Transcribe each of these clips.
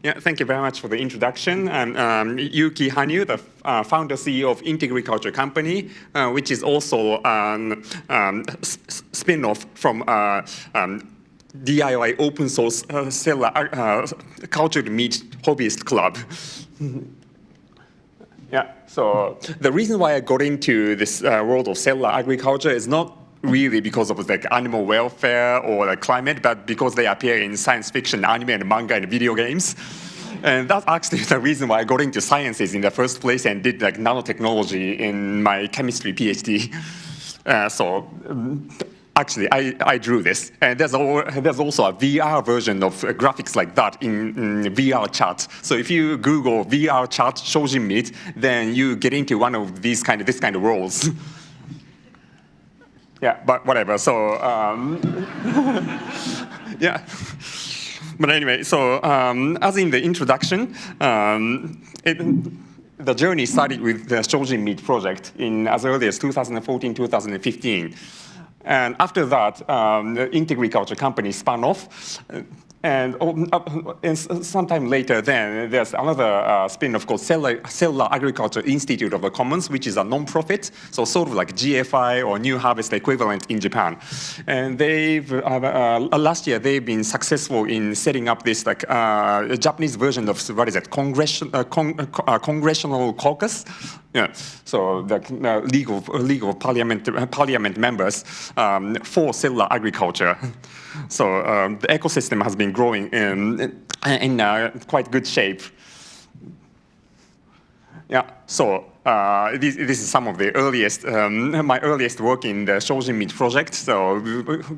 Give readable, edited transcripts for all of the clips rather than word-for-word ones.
Yeah, thank you very much for the introduction. I'm Yuki Hanyu, the founder CEO of Integriculture company, which is also a spin-off from DIY open source cellular cultured meat hobbyist club. Yeah, so the reason why I got into this world of cellular agriculture is not really because of like animal welfare or like climate, but because they appear in science fiction, anime, and manga, and video games. And that's actually the reason why I got into sciences in the first place and did like nanotechnology in my chemistry PhD. Actually, I drew this, and there's also a VR version of graphics like that in VR chat. So if you Google VR chat Shojin meat, then you get into one of this kind of roles. Yeah, but whatever. So yeah. But anyway, so as in the introduction, the journey started with the Shojin meat project in as early as 2014, 2015. And after that, the Integriculture company spun off. And sometime later, then there's another spin-off called Cellular Agriculture Institute of the Commons, which is a non-profit, so sort of like GFI or New Harvest equivalent in Japan. And they've last year they've been successful in setting up this like Japanese version of what is it, congressional caucus. Yeah, so the legal parliament members for cellular agriculture. So the ecosystem has been growing in quite good shape. Yeah, so this is some of the earliest, my earliest work in the Shojin meat project. So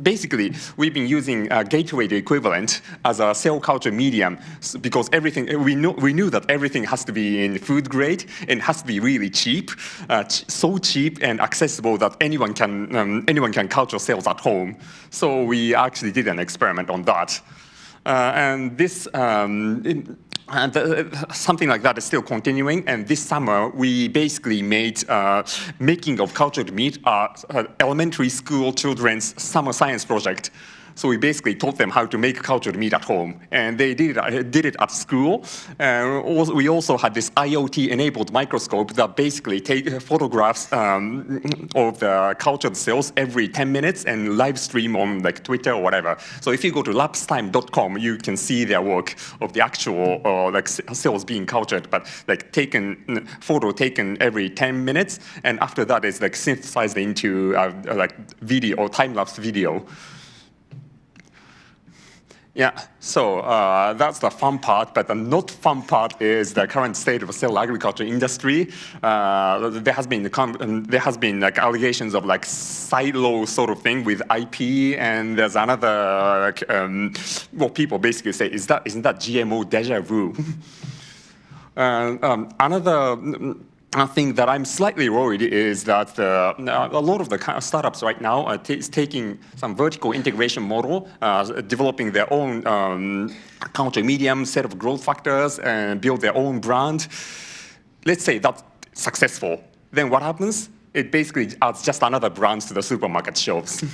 basically, we've been using a gateway equivalent as a cell culture medium because everything we knew that everything has to be in food grade and has to be really cheap, so cheap and accessible that anyone can culture cells at home. So we actually did an experiment on that, and this. Something like that is still continuing, and this summer we basically made making of cultured meat elementary school children's summer science project. So we basically taught them how to make cultured meat at home, and they did it at school. We also had this IoT-enabled microscope that basically take photographs of the cultured cells every 10 minutes and live stream on like Twitter or whatever. So if you go to lapstime.com, you can see their work of the actual like cells being cultured, but like photo taken every 10 minutes, and after that it's like synthesized into like video or time-lapse video. Yeah, so that's the fun part, but the not fun part is the current state of the cell agriculture industry. There has been like allegations of like silo sort of thing with IP, and there's another like, what people basically say isn't that GMO deja vu? Another thing that I'm slightly worried is that a lot of the startups right now are taking some vertical integration model, developing their own culture medium, set of growth factors, and build their own brand. Let's say that's successful. Then what happens? It basically adds just another brand to the supermarket shelves.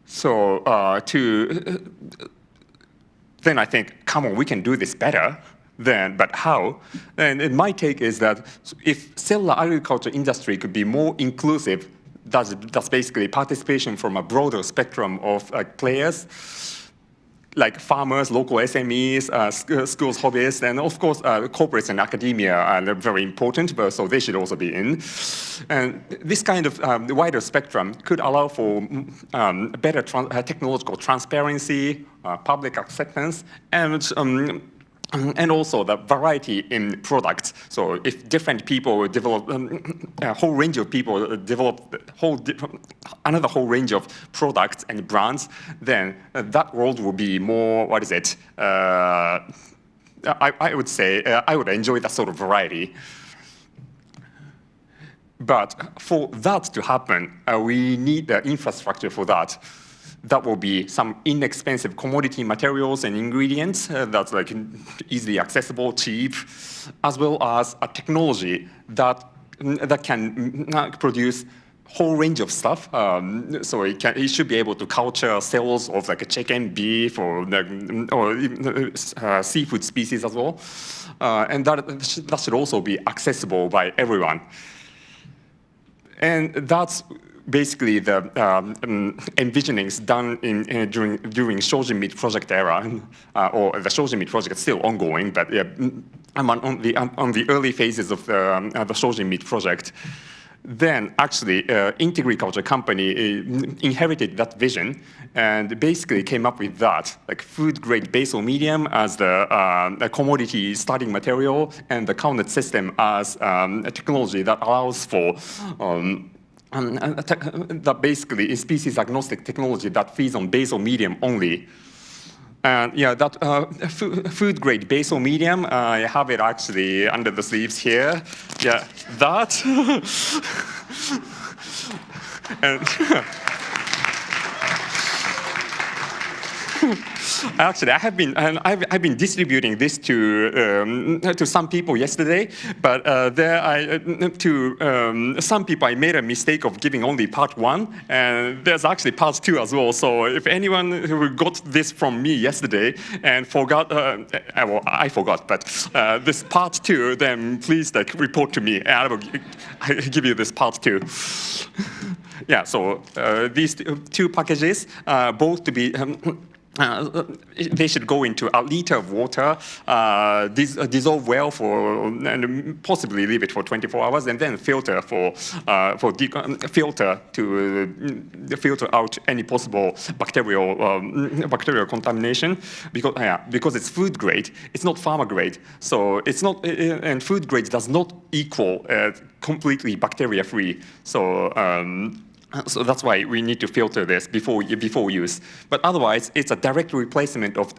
So then I think, come on, we can do this better. But how? And my take is that if cellular agriculture industry could be more inclusive, that's basically participation from a broader spectrum of players, like farmers, local SMEs, schools, hobbyists, and of course corporates and academia are very important, but so they should also be in. And this kind of wider spectrum could allow for better technological transparency, public acceptance, and also the variety in products. So if different people develop, a whole range of people develop another whole range of products and brands, then that world will be more, what is it? I would say I would enjoy that sort of variety. But for that to happen, we need the infrastructure for that. That will be some inexpensive commodity materials and ingredients that's like easily accessible, cheap, as well as a technology that can produce whole range of stuff. So it should be able to culture cells of like a chicken, beef, or even, seafood species as well. And that should also be accessible by everyone. And that's basically the envisionings done during Shojin Meat project era, or the Shojin Meat project is still ongoing, but yeah, I'm on the early phases of the Shojin Meat project. Then actually, Integriculture company inherited that vision and basically came up with that, like food-grade basal medium as the commodity starting material, and the counted system as a technology that allows for that basically is species-agnostic technology that feeds on basal medium only. And yeah, that food-grade basal medium, I have it actually under the sleeves here. Yeah, that. And actually, I've been distributing this to some people yesterday, but to some people I made a mistake of giving only part 1, and there's actually part 2 as well. So if anyone who got this from me yesterday and forgot, well, I forgot, but this part 2, then please like report to me, and I will give you this part 2. Yeah, so these 2 packages, both to be. They should go into a liter of water, dissolve well and possibly leave it for 24 hours, and then filter filter to filter out any possible bacterial contamination. Because it's food grade, it's not pharma grade, so it's not, and food grade does not equal completely bacteria free. So that's why we need to filter this before use. But otherwise, it's a direct replacement of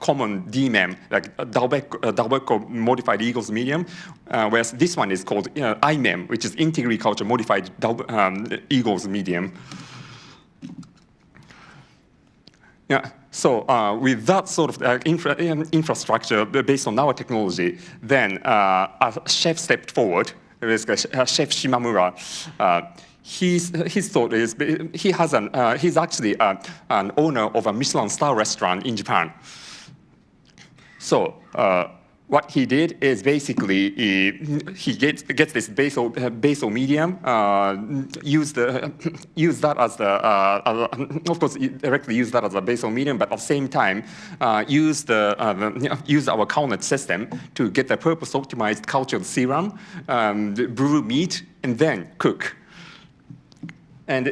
common DMEM, like Dalbecco modified Eagles medium, whereas this one is called IMEM, which is Integriculture modified Eagles medium. Yeah. So with that sort of infrastructure based on our technology, then a chef stepped forward. Chef Shimamura. His thought is he's actually an owner of a Michelin star restaurant in Japan. So what he did is basically he gets this basal medium, use that as the of course directly use that as a basal medium, but at the same time use our counted system to get the purpose optimized cultured serum, brew meat, and then cook. And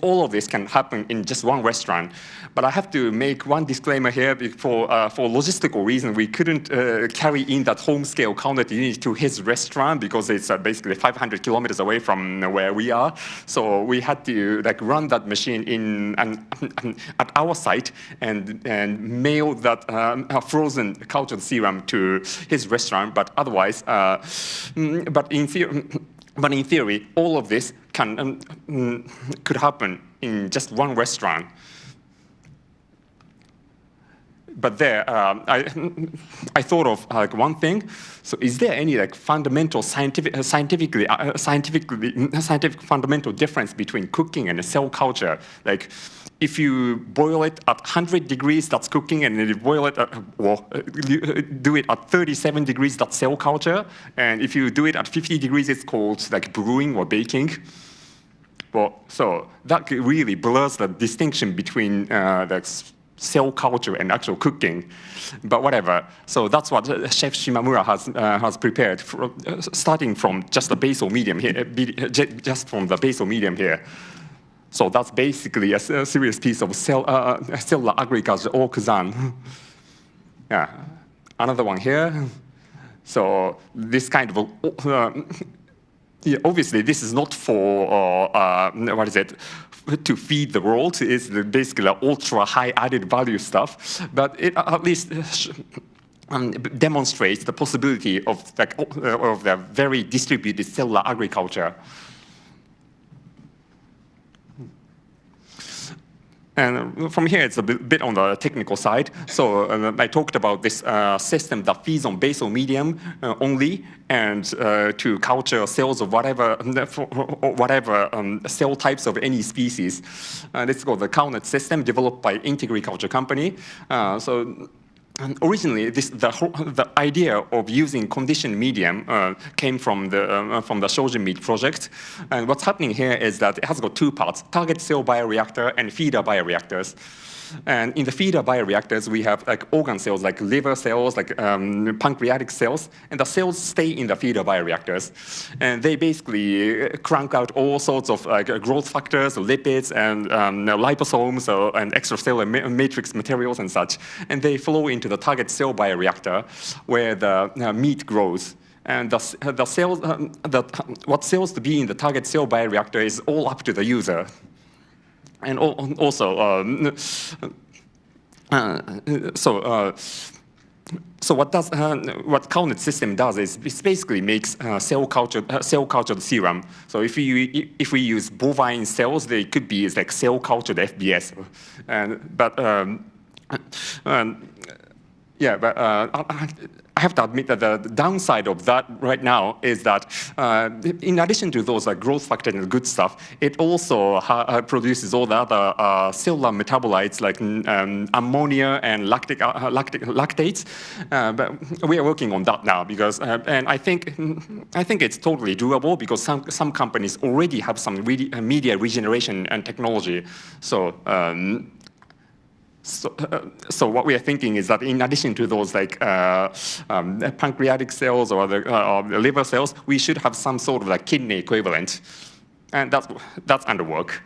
all of this can happen in just one restaurant. But I have to make one disclaimer here. For logistical reasons, we couldn't carry in that home-scale counted unit to his restaurant because it's basically 500 kilometers away from where we are. So we had to run that machine at our site and mail that frozen cultured serum to his restaurant. But otherwise, but in theory, all of this could happen in just one restaurant. But there, I thought of one thing. So, is there any fundamental scientific fundamental difference between cooking and cell culture? Like, if you boil it at 100 degrees, that's cooking, and if you boil it do it at 37 degrees, that's cell culture. And if you do it at 50 degrees, it's called brewing or baking. Well, so that really blurs the distinction between the cell culture and actual cooking. But whatever. So that's what Chef Shimamura has prepared, starting from just the basal medium here, So that's basically a serious piece of cellular agriculture or Kazan. Yeah, another one here. So this kind of obviously this is not for to feed the world. It's basically ultra high added value stuff, but it at least demonstrates the possibility of the very distributed cellular agriculture. And from here, it's a bit on the technical side. So I talked about this system that feeds on basal medium only, and to culture cells of whatever cell types of any species. This is called the CowNet system, developed by Integriculture company. And originally, the idea of using conditioned medium came from the Shojin meat project. And what's happening here is that it has got two parts: target cell bioreactor and feeder bioreactors. And in the feeder bioreactors, we have like organ cells, like liver cells, like pancreatic cells, and the cells stay in the feeder bioreactors. And they basically crank out all sorts of like growth factors, lipids, and liposomes, and extracellular matrix materials and such. And they flow into the target cell bioreactor where the meat grows. And the cells, what cells to be in the target cell bioreactor is all up to the user. And also, so what CowNet system does is it basically makes cell cultured serum. So if we use bovine cells, they could be like cell cultured FBS. I have to admit that the downside of that right now is that in addition to those growth factors and good stuff, it also produces all the other cellular metabolites like ammonia and lactates. But we are working on that now because, and I think it's totally doable because some companies already have some media regeneration and technology. So what we are thinking is that in addition to those like pancreatic cells or the liver cells, we should have some sort of like kidney equivalent, and that's under work.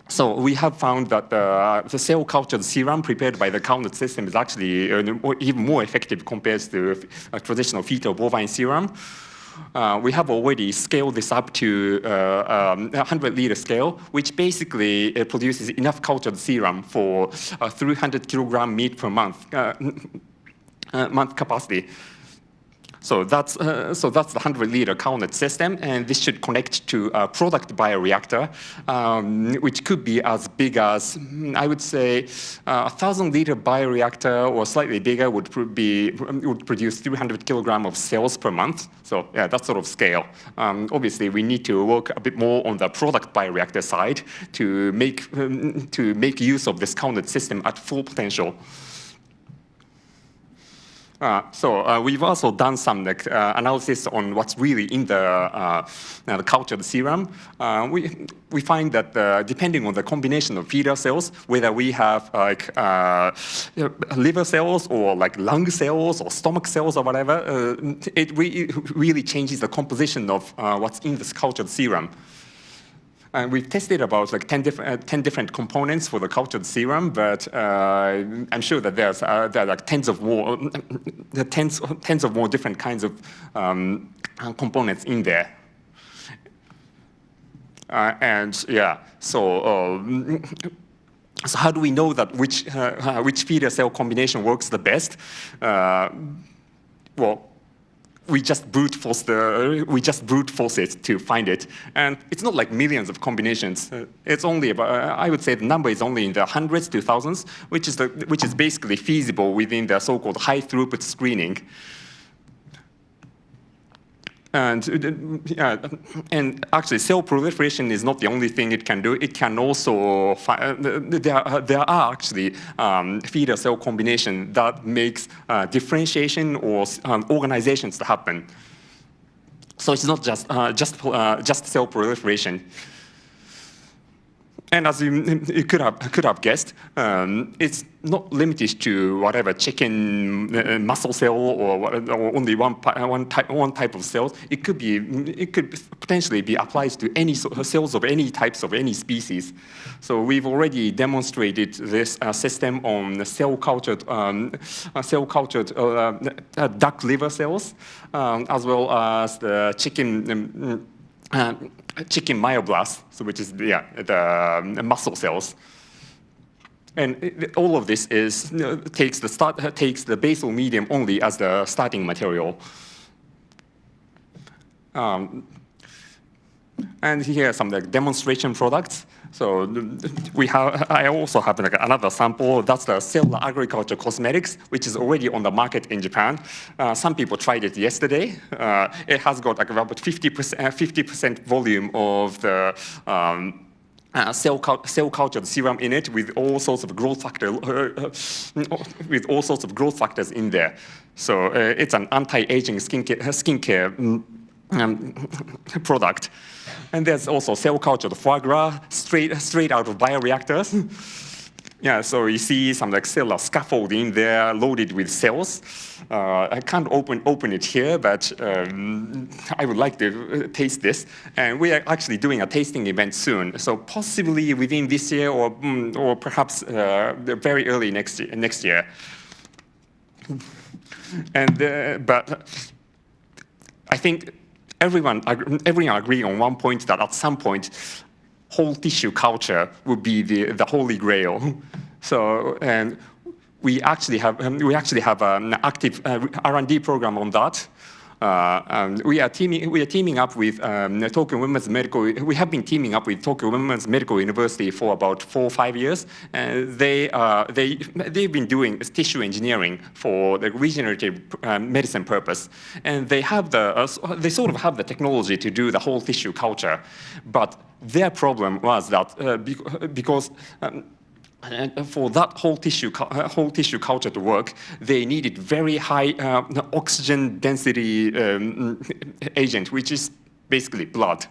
So we have found that the cell cultured serum prepared by the CowNet system is actually even more effective compared to traditional fetal bovine serum. We have already scaled this up to 100-liter scale, which basically produces enough cultured serum for 300 kilogram meat per month capacity. So that's the 100-liter CowNet system, and this should connect to a product bioreactor, which could be as big as, I would say, 1,000-liter bioreactor or slightly bigger would produce 300 kilogram of cells per month. So yeah, that sort of scale. Obviously, we need to work a bit more on the product bioreactor side to make use of this CowNet system at full potential. So we've also done some analysis on what's really in the cultured serum. We find that depending on the combination of feeder cells, whether we have like liver cells or like lung cells or stomach cells or whatever, it really changes the composition of what's in this cultured serum. And we've tested about like 10 different components for the cultured serum, but I'm sure that there are like tens of more different kinds of components in there. And yeah, so how do we know that which feeder cell combination works the best? Well, we just brute force it to find it, and it's not like millions of combinations. It's only about, I would say the number is only in the hundreds to thousands, which is basically feasible within the so-called high throughput screening. And actually, cell proliferation is not the only thing it can do. It can also there are actually feeder cell combination that makes differentiation or organizations to happen. So it's not just cell proliferation. And as you could have guessed, it's not limited to whatever chicken muscle cell or only one type of cell. It could potentially be applied to any cells of any types of any species. So we've already demonstrated this system on cell cultured duck liver cells, as well as the chicken myoblasts, so which is the muscle cells. And all of this takes the basal medium only as the starting material. And here are some demonstration products. So I also have like another sample. That's the cellular agriculture cosmetics, which is already on the market in Japan. Some people tried it yesterday. It has got like about 50% volume of the cell cultured serum in it with all sorts of growth factors in there. So it's an anti-aging skincare product. And there's also cell cultured foie gras straight out of bioreactors. Yeah, so you see some like cellular scaffolding there loaded with cells. I can't open it here, but I would like to taste this. And we are actually doing a tasting event soon. So possibly within this year or perhaps very early next year. And but I think everyone agree on one point that at some point whole tissue culture would be the holy grail. So, and we actually have an active R&D program on that. We are teaming up with Tokyo Women's Medical. We have been teaming up with Tokyo Women's Medical University for about 4 or 5 years, and they've been doing tissue engineering for the regenerative medicine purpose, and they sort of have the technology to do the whole tissue culture, but their problem was that because. And for that whole tissue culture to work, they needed very high oxygen density agent, which is basically blood.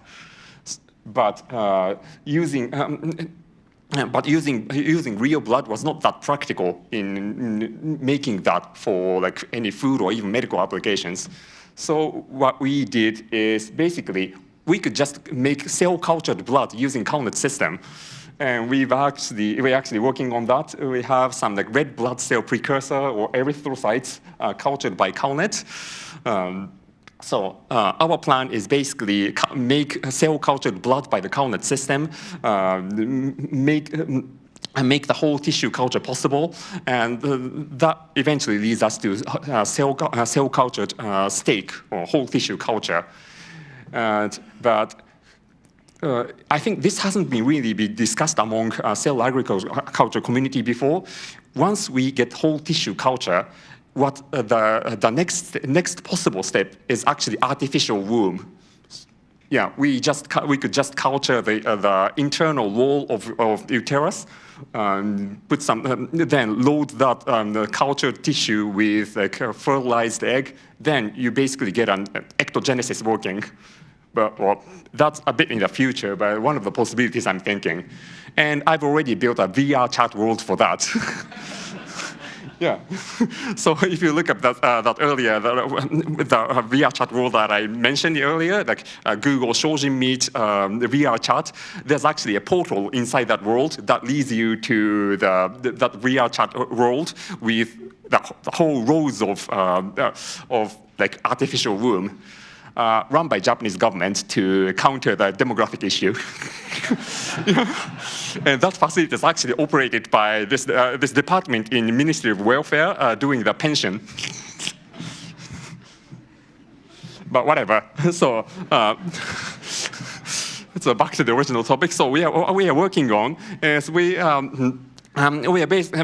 But using real blood was not that practical in making that for like any food or even medical applications. So what we did is basically we could just make cell cultured blood using Calnet system. And we're actually working on that. We have some like red blood cell precursor or erythrocytes cultured by Calnet. So our plan is basically make cell cultured blood by the Calnet system, make the whole tissue culture possible, and that eventually leads us to cell cultured steak or whole tissue culture. But I think this hasn't been really discussed among cell agriculture community before. Once we get whole tissue culture, what the next possible step is actually artificial womb. Yeah, we could just culture the internal wall of uterus, put some, then load that the cultured tissue with like a fertilized egg. Then you basically get an ectogenesis working. But well, that's a bit in the future, but one of the possibilities I'm thinking. And I've already built a VR chat world for that. Yeah. So if you look at that earlier, the VR chat world that I mentioned earlier, like Google Shojin Meet VR chat, there's actually a portal inside that world that leads you to that VR chat world with the whole rows of like artificial womb. Run by Japanese government to counter the demographic issue. And that facility is actually operated by this department in the Ministry of Welfare doing the pension. But whatever. So back to the original topic. So we are working on is we are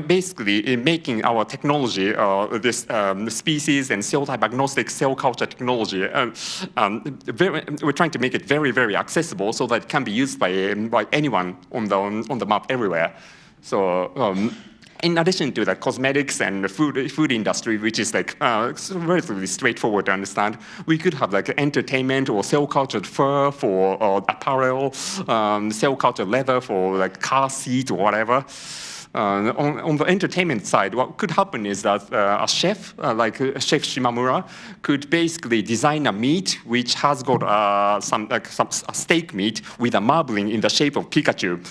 basically making our technology, this species and cell type agnostic cell culture technology, we're trying to make it very, very accessible so that it can be used by anyone on the map everywhere. So in addition to the cosmetics and the food industry, which is like relatively straightforward to understand, we could have like entertainment or cell cultured fur for apparel, cell cultured leather for like car seat or whatever. On the entertainment side, what could happen is that a chef, like Chef Shimamura, could basically design a meat which has got a steak meat with a marbling in the shape of Pikachu,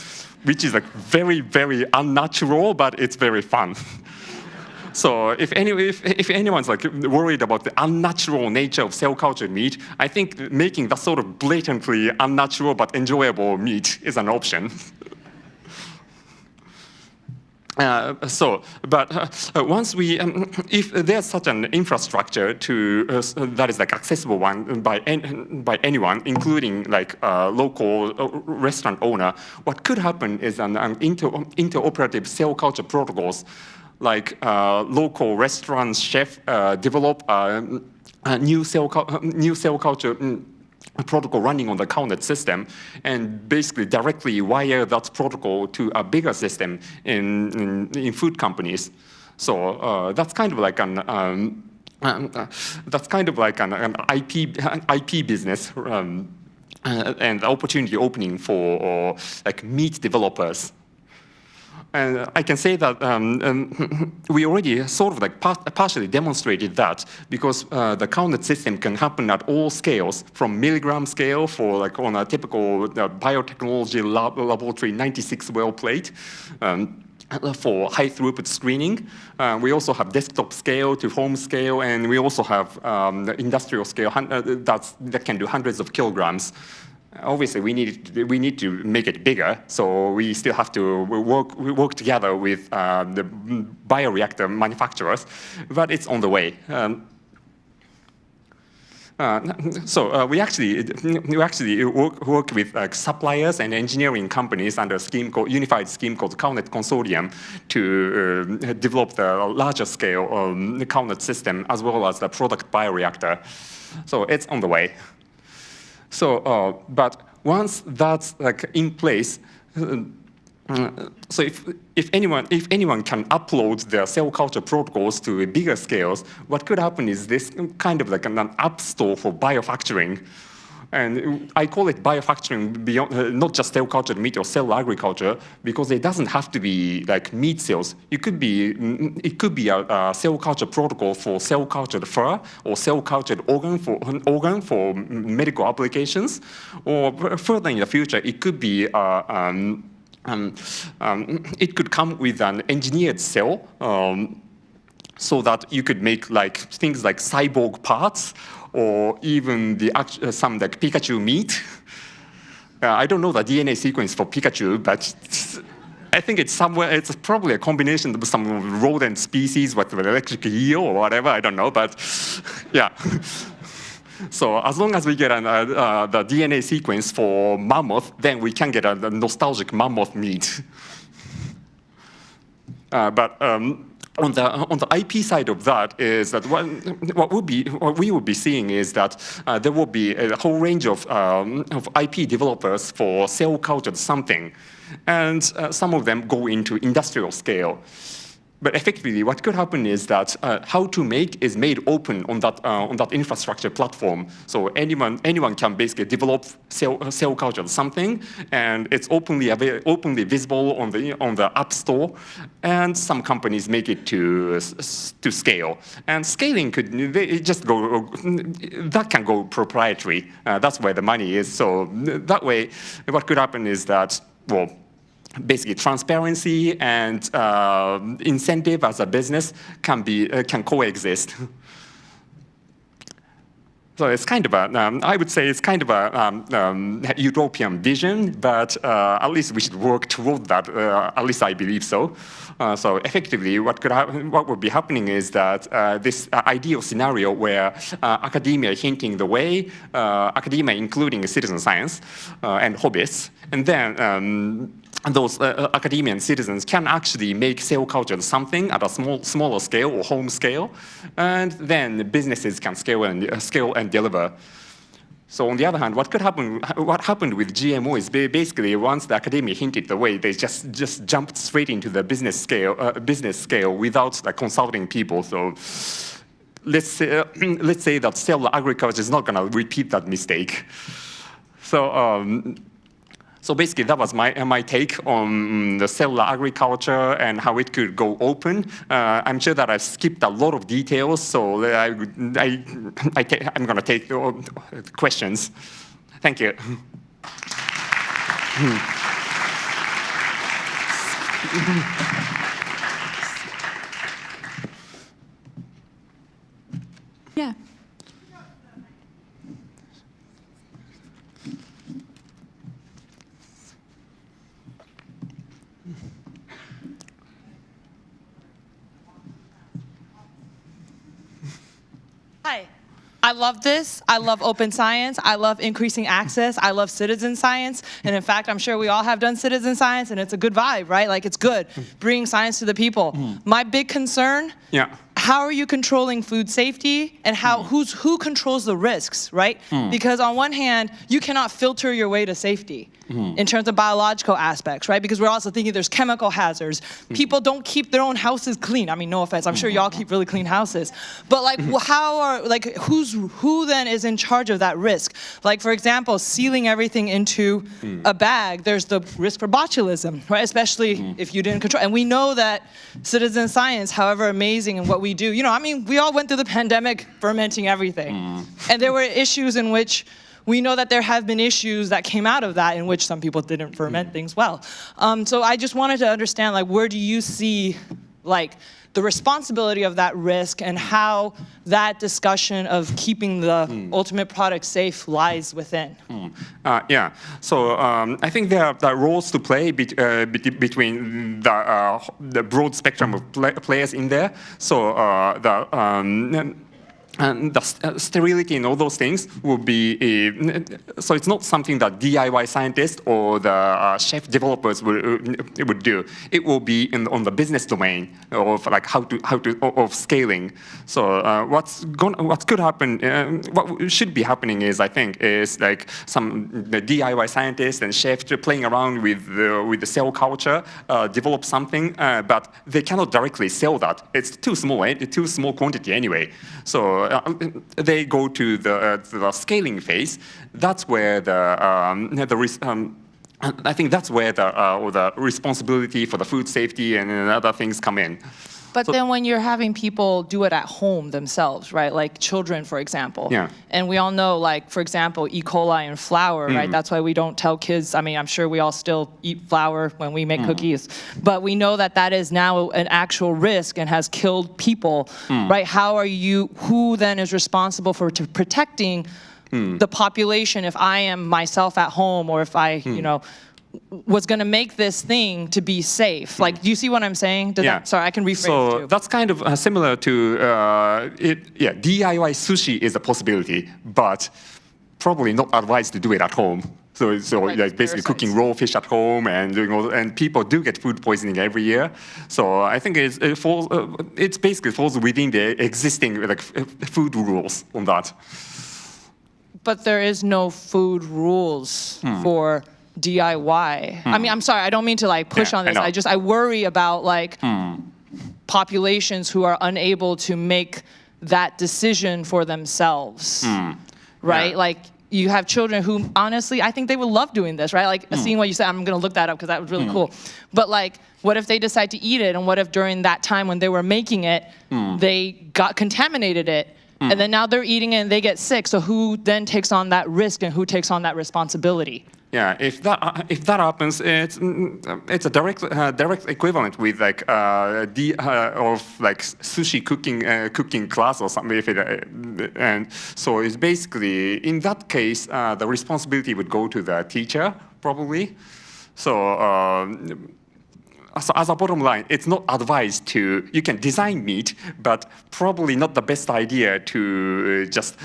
which is like very, very unnatural, but it's very fun. So if anyone's like worried about the unnatural nature of cell cultured meat, I think making that sort of blatantly unnatural but enjoyable meat is an option. Once we, if there's such an infrastructure to that is like accessible one by anyone, including like a local restaurant owner, what could happen is an interoperative cell culture protocols, like local restaurant chef develop a new cell culture. A protocol running on the counted system, and basically directly wire that protocol to a bigger system in food companies. So that's kind of like an IP business and opportunity opening for like meat developers. And I can say that we already sort of like partially demonstrated that, because the counted system can happen at all scales, from milligram scale for like on a typical biotechnology laboratory 96 well plate. For high throughput screening. We also have desktop scale to home scale, and we also have the industrial scale that can do hundreds of kilograms. Obviously, we need to make it bigger, so we still have to work together with the bioreactor manufacturers, but it's on the way. We actually work with suppliers and engineering companies under a scheme called unified scheme called Counted Consortium to develop the larger scale counted system as well as the product bioreactor. So it's on the way. So, but once that's like in place, so if anyone can upload their cell culture protocols to bigger scales, what could happen is this kind of like an app store for biofactoring. And I call it biofactoring beyond, not just cell cultured meat or cell agriculture, because it doesn't have to be like meat cells. It could be a cell culture protocol for cell cultured fur or cell cultured organ for medical applications, or further in the future, it could be it could come with an engineered cell, so that you could make like things like cyborg parts, or even some like Pikachu meat. I don't know the DNA sequence for Pikachu, but I think it's somewhere. It's probably a combination of some rodent species with electric eel or whatever. I don't know, but yeah. So as long as we get the DNA sequence for mammoth, then we can get a nostalgic mammoth meat. On the IP side of that is that what we will be seeing is that there will be a whole range of IP developers for cell cultured something, and some of them go into industrial scale. But effectively, what could happen is that how to make is made open on that infrastructure platform. So anyone can basically develop cell culture something, and it's openly visible on the App Store. And some companies make it to scale. And scaling that can go proprietary. That's where the money is. So that way, what could happen is that, well, basically transparency and incentive as a business can coexist. So it's kind of I would say it's kind of a utopian vision, but at least we should work toward that. At least I believe so. So effectively, what would be happening is that this ideal scenario where academia hinting the way, academia including citizen science and hobbyists, and then those academia and citizens can actually make cell culture something at a smaller scale or home scale, and then businesses can scale and deliver. So on the other hand, what happened with GMO is basically once the academia hinted the way, they just jumped straight into the business scale without consulting people. So let's say that cell agriculture is not going to repeat that mistake. So basically, that was my take on the cellular agriculture and how it could go open. I'm sure that I've skipped a lot of details, so I'm going to take questions. Thank you. Yeah. Hi. I love this. I love open science. I love increasing access. I love citizen science. And in fact, I'm sure we all have done citizen science, and it's a good vibe, right? Like, it's good, bringing science to the people. My big concern, how are you controlling food safety, and who controls the risks, right? Because on one hand, you cannot filter your way to safety in terms of biological aspects, right? Because we're also thinking there's chemical hazards. People don't keep their own houses clean. I mean, no offense, I'm sure y'all keep really clean houses. But like, who then is in charge of that risk? Like, for example, sealing everything into a bag, there's the risk for botulism, right? Especially if you didn't control. And we know that citizen science, however amazing in what we do, I mean, we all went through the pandemic fermenting everything. And there were issues in which we know that there have been issues that came out of that in which some people didn't ferment things well. So I just wanted to understand, like, where do you see, like, the responsibility of that risk and how that discussion of keeping the ultimate product safe lies within? Yeah, so I think there are roles to play between the broad spectrum of players in there. So and the sterility and all those things will be, so it's not something that DIY scientists or the chef developers would do. It will be on the business domain of like of scaling. So what could happen, what should be happening is, I think, is like the DIY scientists and chefs playing around with the cell culture, develop something, but they cannot directly sell that. It's too small quantity anyway. So they go to the scaling phase. That's where I think that's where the responsibility for the food safety and other things come in. But then when you're having people do it at home themselves, right? Like children, for example. Yeah. And we all know, like, for example, E. coli and flour, right? That's why we don't tell kids. I mean, I'm sure we all still eat flour when we make cookies. But we know that that is now an actual risk and has killed people, right? Who then is responsible for protecting the population if I am myself at home, or if I, was going to make this thing to be safe? Like, do you see what I'm saying? Sorry, I can rephrase so too. That's kind of similar to, DIY sushi is a possibility, but probably not advised to do it at home. So like basically cooking raw fish at home and doing and people do get food poisoning every year. So I think it basically falls within the existing like food rules on that. But there is no food rules for DIY. I mean, I'm sorry, I don't mean to like push on this. I worry about like populations who are unable to make that decision for themselves, right? Yeah. Like, you have children who, honestly, I think they would love doing this, right? Like, seeing what you said, I'm gonna look that up because that was really cool. But like, what if they decide to eat it, and what if during that time when they were making it, they contaminated it? And then now they're eating it and they get sick. So who then takes on that risk and who takes on that responsibility? Yeah, if that happens, it's a direct equivalent with like of like sushi cooking class or something. And so it's basically, in that case, the responsibility would go to the teacher probably. So. So as a bottom line, it's not advised to, you can design meat, but probably not the best idea to just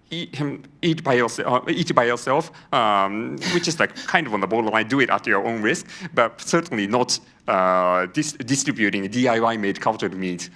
eat by yourself, which is like kind of on the borderline, do it at your own risk, but certainly not distributing DIY made cultured meat.